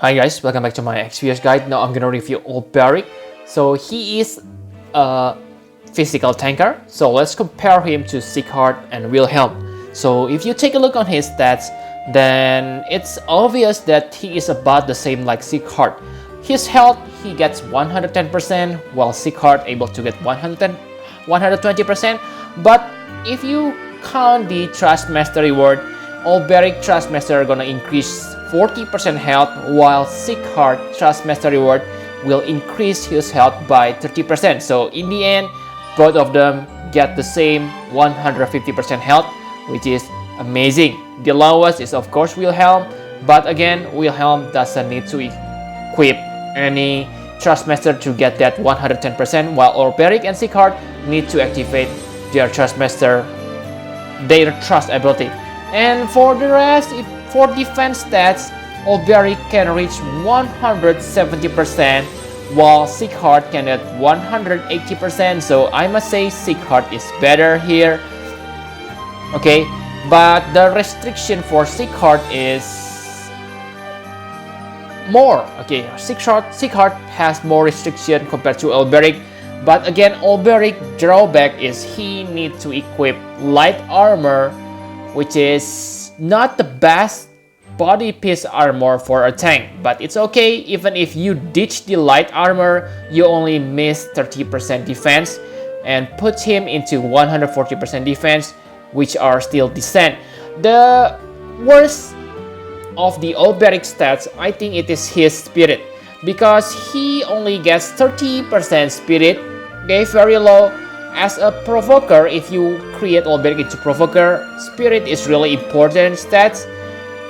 Hi guys, welcome back to my XPS guide. Now I'm gonna review Olberic. So he is a physical tanker. So let's compare him to Siegsoft and Wilhelm. So if you take a look on his stats, then it's obvious that he is about the same like Siegsoft. His health, he gets 110%, while Siegsoft able to get 120%. But if you count the Trust Master reward, Olberic Trust Master gonna increase 40% health, while Siegsoft Trust Master reward will increase his health by 30%. So in the end, both of them get the same 150% health, which is amazing. The lowest is of course Wilhelm, but again, Wilhelm doesn't need to equip any Trust Master to get that 110%, while Olberic and Siegsoft need to activate their Trust Master, their Trust ability. And for the rest, for defense stats, Olberic can reach 170%, while Siegsoft can at 180%. So I must say Siegsoft is better here. Okay, but the restriction for Siegsoft is more. Okay, Siegsoft has more restriction compared to Olberic. But again, Olberic drawback is he needs to equip light armor, which is not the best body piece armor for a tank, but it's okay. Even if you ditch the light armor, you only miss 30% defense and put him into 140% defense, which are still decent. The worst of the Olberic stats, I think it is his spirit, because he only gets 30% spirit. Okay, very low. As a provoker, if you create Olberic into provoker, spirit is really important stats.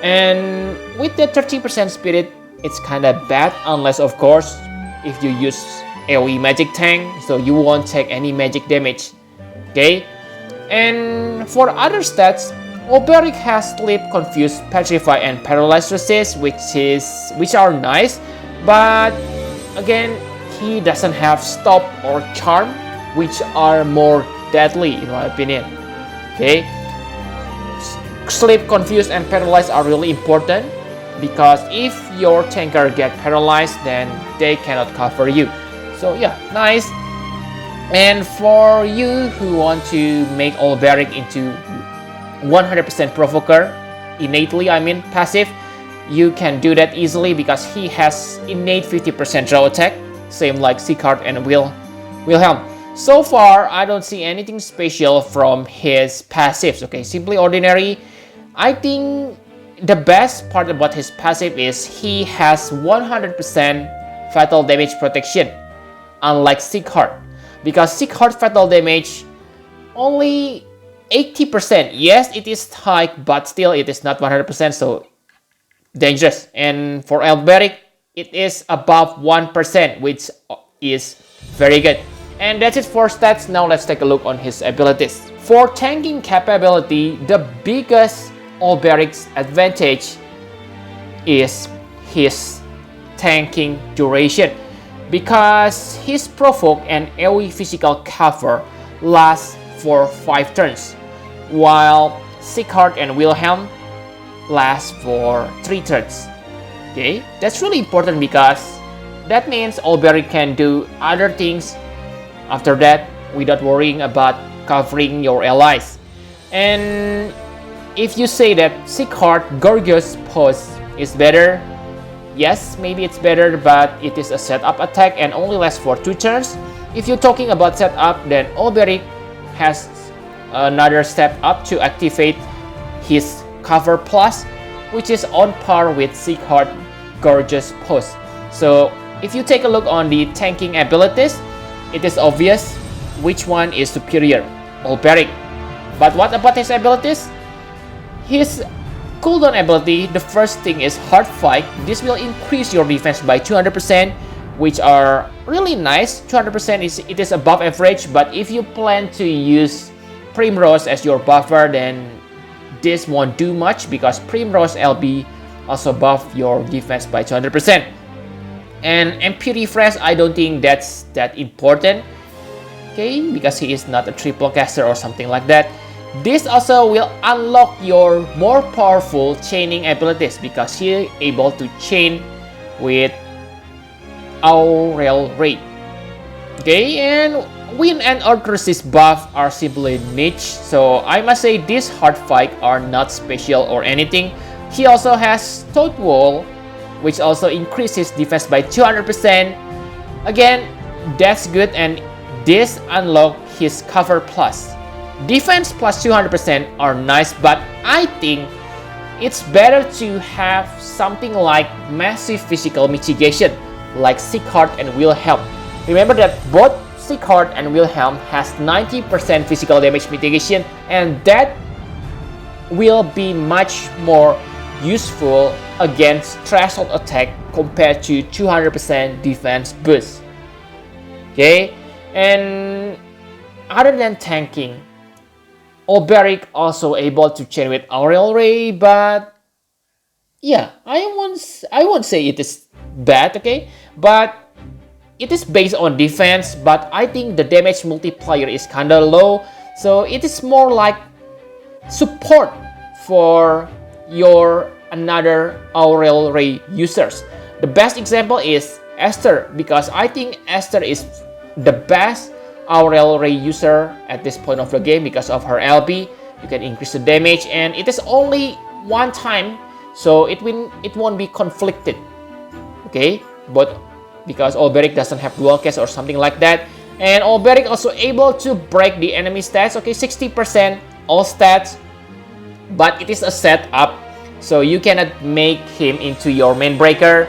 And with the 30% spirit, it's kind of bad, unless of course if you use AoE magic tank, so you won't take any magic damage. Okay, and for other stats, Olberic has sleep, confuse, petrify, and paralyze resist, which are nice, but again, he doesn't have stop or charm, which are more deadly in my opinion. Okay, sleep, confuse, and paralyze are really important, because if your tanker get paralyzed, then they cannot cover you. So yeah, nice. And for you who want to make Olberic into 100% provoker, innately, I mean passive, you can do that easily because he has innate 50% draw attack, same like Siegsoft and Wilhelm. So far, I don't see anything special from his passives. Okay, simply ordinary. I think the best part about his passive is he has 100% fatal damage protection, unlike Siegsoft, because Siegsoft fatal damage only 80%. Yes, it is high, but still it is not 100%, so dangerous. And for Olberic, it is above 1%, which is very good. And that's it for stats. Now let's take a look on his abilities. For tanking capability, the biggest Olberic's advantage is his tanking duration, because his provoke and AoE physical cover lasts for 5 turns, while Siegsoft and Wilhelm last for 3 turns. Okay, that's really important because that means Olberic can do other things after that without worrying about covering your allies. And if you say that Siegsoft Gorgeous Pose is better, yes, maybe it's better, but it is a setup attack and only lasts for 2 turns. If you're talking about setup, then Olberic has another step up to activate his cover plus, which is on par with Siegsoft Gorgeous Pose. So if you take a look on the tanking abilities, it is obvious which one is superior, Olberic. But what about his abilities? His cooldown ability, the first thing is Hard Fight. This will increase your defense by 200%, which are really nice. 200% is above average, but if you plan to use Primrose as your buffer, then this won't do much, because Primrose LB also buff your defense by 200%. And MP refresh, I don't think that's that important, okay, because he is not a triple caster or something like that. This also will unlock your more powerful chaining abilities, because he is able to chain with Aurel Ray. Okay, and Wind and Earth Resist buff are simply niche, so I must say these hard fight are not special or anything. He also has Toad Wall, which also increases defense by 200%. Again, that's good, and this unlock his cover plus. Defense plus 200% are nice, but I think it's better to have something like massive physical mitigation, like Siegsoft and Wilhelm. Remember that both Siegsoft and Wilhelm has 90% physical damage mitigation, and that will be much more useful against threshold attack compared to 200% defense boost. Okay, and other than tanking, Olberic also able to chain with Aurel Ray, but yeah, I won't say it is bad, okay, but it is based on defense, but I think the damage multiplier is kinda low, so it is more like support for your another Aurel Ray users. The best example is Esther, because I think Esther is the best Aurel Ray user at this point of the game because of her LB. You can increase the damage, and it is only one time, so it won't be conflicted. Okay, but because Olberic doesn't have dual cast or something like that, and Olberic also able to break the enemy stats. Okay, 60% all stats, but it is a setup, so you cannot make him into your main breaker.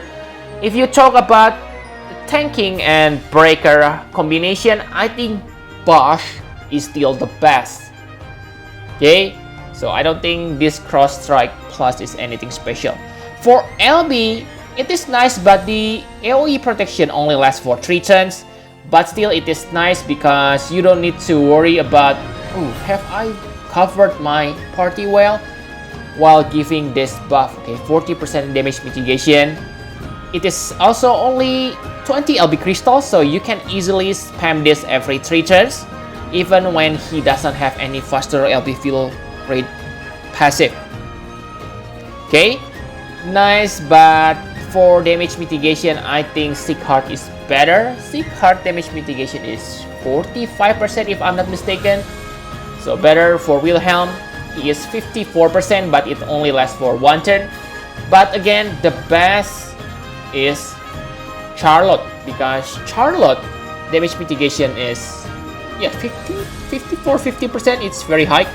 If you talk about tanking and breaker combination, I think Bosch is still the best. Okay, so I don't think this cross strike plus is anything special. For LB, it is nice, but the AoE protection only lasts for 3 turns. But still, it is nice because you don't need to worry about, oh, have I covered my party well while giving this buff. Okay, 40% damage mitigation. It is also only 20 LB crystals, so you can easily spam this every 3 turns, even when he doesn't have any faster LB fill rate passive. Okay, nice, but for damage mitigation, I think Siegsoft is better. Siegsoft damage mitigation is 45% if I'm not mistaken, so better. For Wilhelm, he is 54%, but it only lasts for 1 turn. But again, the best is Charlotte, because Charlotte damage mitigation is 50%. It's very high.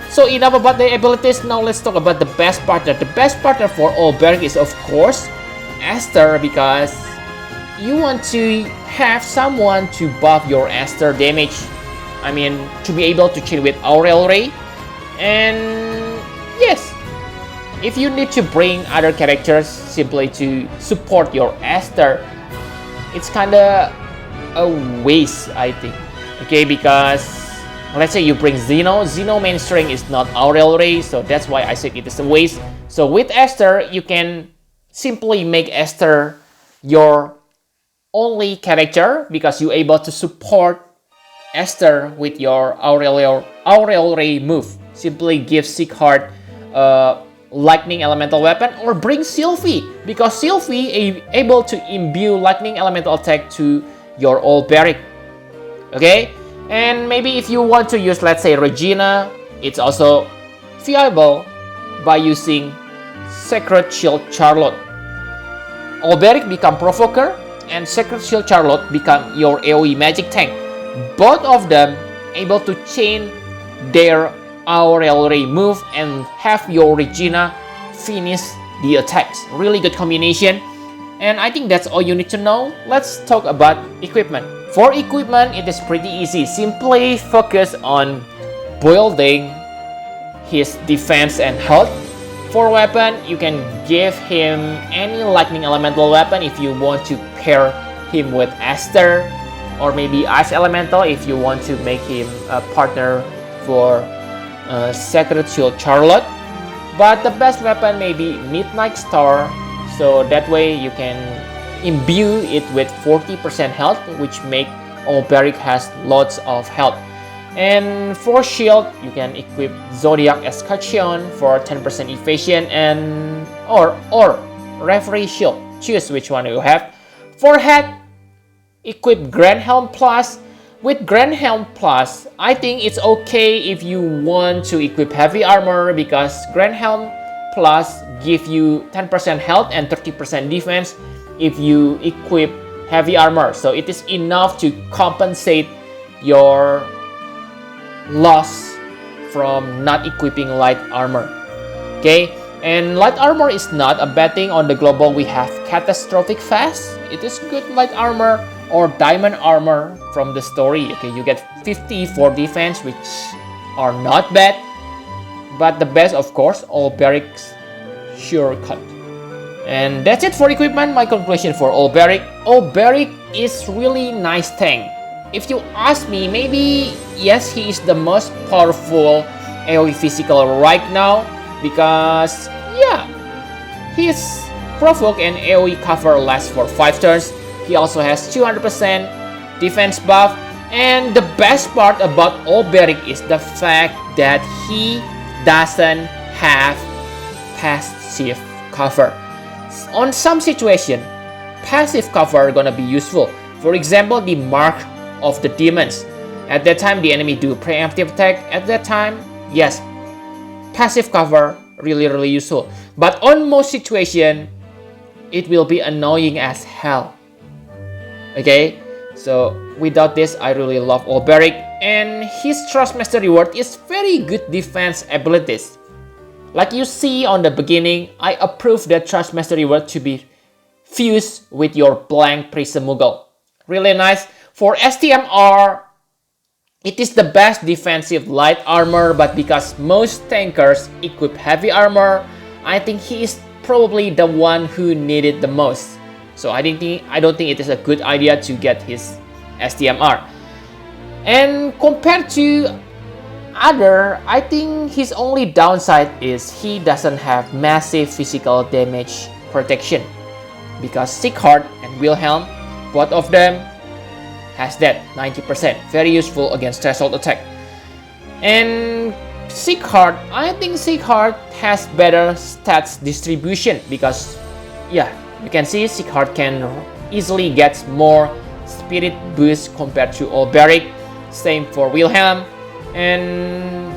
So enough about the abilities. Now let's talk about the best partner. The best partner for Olberic is of course Esther, because you want to have someone to buff your Esther damage. I mean, to be able to chain with Aurel Ray. And yes, if you need to bring other characters simply to support your Esther, it's kinda a waste, I think. Okay, because let's say you bring Zeno main strength is not Aurel Ray, so that's why I said it is a waste. So with Esther, you can simply make Esther your only character, because you're able to support Esther with your Aurel Ray move. Simply give Siegsoft lightning elemental weapon, or bring Sylvie, because Sylvie is able to imbue lightning elemental attack to your Olberic. Okay, and maybe if you want to use, let's say, Regina, it's also viable by using Sacred Shield Charlotte. Olberic become Provoker, and Sacred Shield Charlotte become your AoE magic tank. Both of them able to chain their Aurel Ray move and have your Regina finish the attacks. Really good combination. And I think that's all you need to know. Let's talk about equipment. For equipment, it is pretty easy. Simply focus on building his defense and health. For weapon, you can give him any lightning elemental weapon if you want to pair him with Esther, or maybe Ice Elemental if you want to make him a partner for Sacred Shield Charlotte. But the best weapon may be Midnight Star, so that way you can imbue it with 40% health, which make Olberic has lots of health. And for shield, you can equip Zodiac Escutcheon for 10% evasion, and or Referee Shield choose which one you have. For head, equip Grand Helm Plus. With Grand Helm Plus, I think it's okay if you want to equip heavy armor because Grand Helm Plus give you 10% health and 30% defense if you equip heavy armor. So it is enough to compensate your loss from not equipping light armor. Okay, and light armor is not a bad thing. On the global, we have catastrophic fast. It is good light armor or diamond armor from the story. Okay, you get 50 for defense, which are not bad. But the best, of course, Olberic's shortcut. And that's it for equipment. My conclusion for Olberic. Olberic is really nice tank. If you ask me, maybe yes, he is the most powerful AoE physical right now because yeah, his provoke and AoE cover lasts for 5 turns. He also has 200% defense buff, and the best part about Olberic is the fact that he doesn't have passive cover. On some situation, passive cover gonna be useful. For example, the Mark of the Demons. At that time, the enemy do preemptive attack. At that time, yes, passive cover really useful. But on most situation, it will be annoying as hell. Okay, so without this, I really love Olberic, and his Trustmaster reward is very good defense abilities. Like you see on the beginning, I approve the Trustmaster reward to be fused with your blank Prism Moogle. Really nice. For STMR, it is the best defensive light armor, but because most tankers equip heavy armor, I think he is probably the one who needed the most. So I don't think it is a good idea to get his STMR. And compared to other, I think his only downside is he doesn't have massive physical damage protection. Because Siegheart and Wilhelm, both of them has that 90%. Very useful against threshold attack. And Siegheart, I think Siegheart has better stats distribution because yeah, you can see Siegheart can easily get more spirit boost compared to Olberic. Same for Wilhelm. And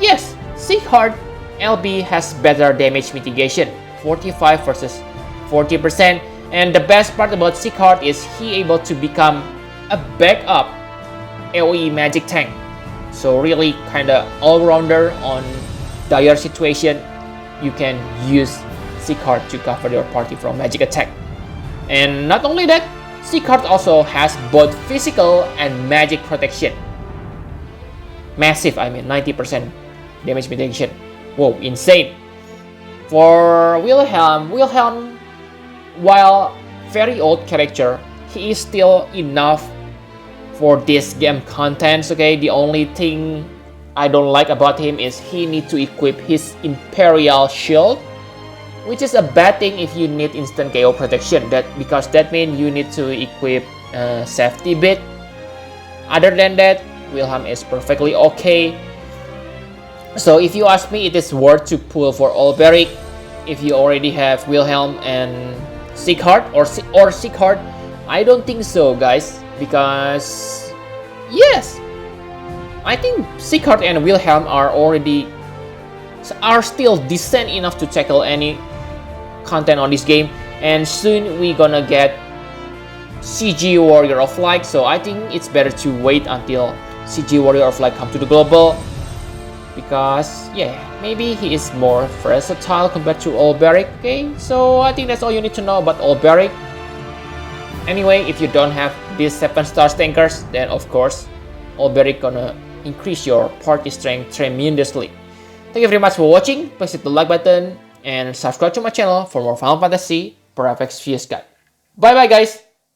yes, Siegheart LB has better damage mitigation, 45 versus 40%. And the best part about Siegheart is he able to become a backup AoE magic tank. So really kinda all-rounder on dire situation. You can use Siegheart to cover your party from magic attack. And not only that, Siegheart also has both physical and magic protection. Massive, I mean 90% damage mitigation. Whoa, insane. For Wilhelm, while very old character, he is still enough for this game contents. Okay, the only thing I don't like about him is he need to equip his Imperial Shield, which is a bad thing if you need instant KO protection. Because that means you need to equip safety bit. Other than that, Wilhelm is perfectly okay. So if you ask me, it is worth to pull for Olberic if you already have Wilhelm and Siegheart or Siegheart. I don't think so, guys, because yes, I think Siegheart and Wilhelm are still decent enough to tackle any content on this game, and soon we gonna get CG Warrior of Light. So I think it's better to wait until CG Warrior of Light come to the global, because yeah, maybe he is more versatile compared to Olberic. Okay, so I think that's all you need to know about Olberic. Anyway, if you don't have these 7-star tankers, then of course Olberic gonna increase your party strength tremendously. Thank you very much for watching. Please hit the like button and subscribe to my channel for more Final Fantasy Paravex Fuse Guide. Bye bye guys!